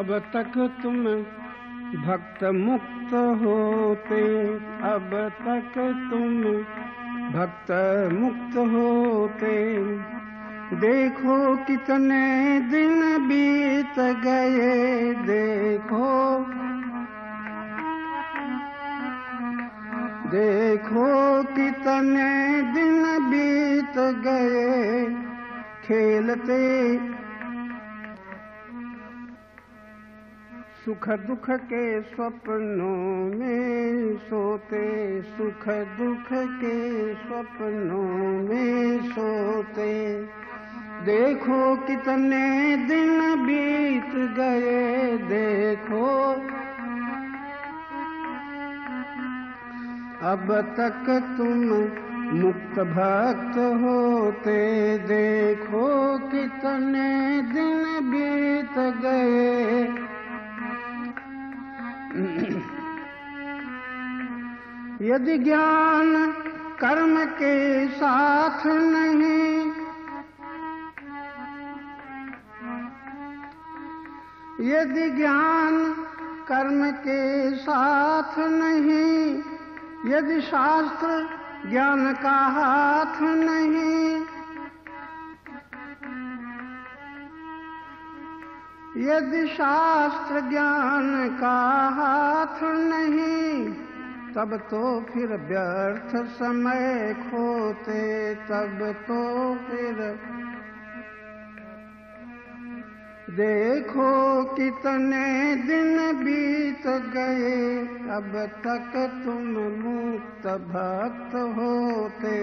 अब तक तुम भक्त मुक्त होते, अब तक तुम भक्त मुक्त होते। देखो कितने दिन बीत गए, देखो देखो कितने दिन बीत गए, खेलते सुख दुख के स्वप्नों में सोते, सुख दुख के स्वप्नों में सोते। देखो कितने दिन बीत गए, देखो अब तक तुम मुक्त भक्त होते। देखो कितने दिन बीत गए। यदि ज्ञान कर्म के साथ नहीं, यदि ज्ञान कर्म के साथ नहीं, यदि शास्त्र ज्ञान का हाथ नहीं, यदि शास्त्र ज्ञान का हाथ नहीं, तब तो फिर व्यर्थ समय खोते, तब तो फिर। देखो कितने दिन बीत गए, अब तक तुम मुक्त भक्त होते।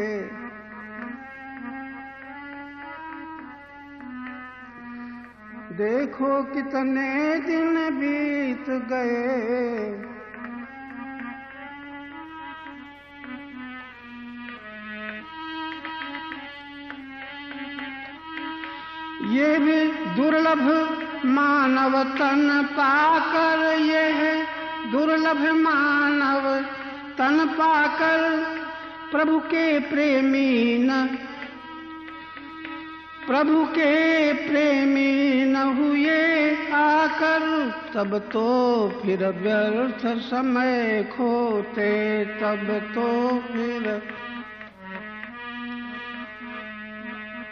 देखो कितने दिन बीत गए। ये भी दुर्लभ मानव तन पाकर, ये है दुर्लभ मानव तन पाकर, प्रभु के प्रेमी न, प्रभु के प्रेमी न हुए आकर, तब तो फिर व्यर्थ समय खोते, तब तो फिर।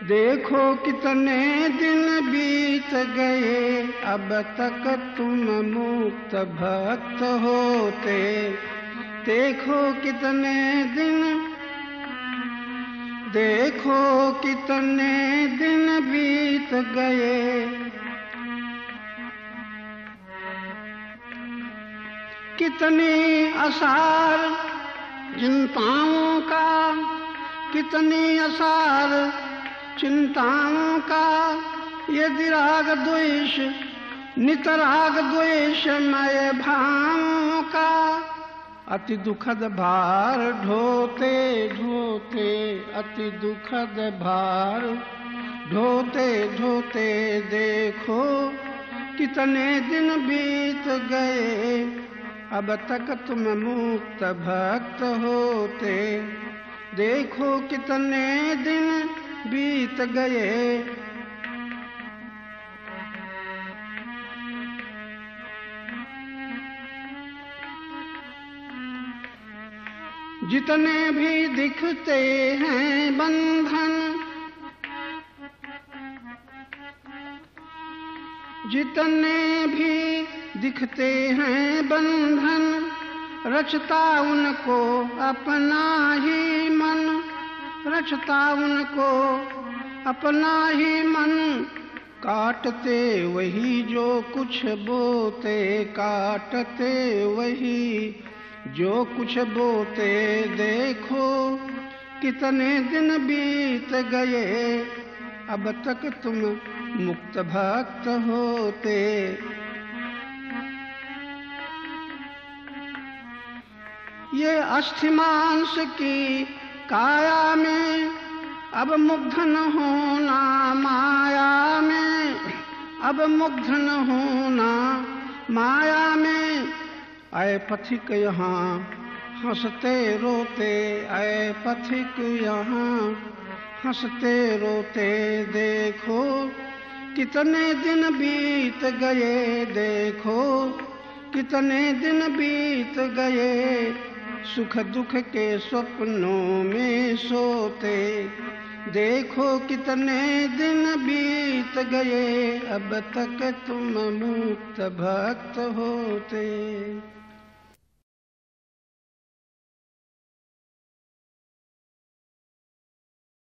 देखो कितने दिन बीत गए, अब तक तुम मुक्त भक्त होते। देखो कितने दिन, देखो कितने दिन बीत गए। कितनी आसार चिंताओं का, कितनी आसार चिंताओं का, यदि राग द्वेष नित राग द्वेषमय भावों का, अति दुखद भार ढोते ढोते, अति दुखद भार ढोते ढोते। देखो कितने दिन बीत गए, अब तक तुम मुक्त भक्त होते। देखो कितने दिन बीत गए। जितने भी दिखते हैं बंधन, जितने भी दिखते हैं बंधन, रचता उनको अपना ही मन, रचता उनको अपना ही मन। काटते वही जो कुछ बोते, काटते वही जो कुछ बोते। देखो कितने दिन बीत गए, अब तक तुम मुक्त भक्त होते। ये अस्थि मांस की काया में अब मुग्ध न होना, माया में अब मुग्ध न होना, माया में। आए पथिक यहाँ हंसते रोते, आए पथिक यहाँ हंसते रोते। देखो कितने दिन बीत गए देखो, कितने दिन बीत गए, सुख दुख के स्वप्नों में सोते। देखो कितने दिन बीत गए, अब तक तुम मुक्त भक्त होते।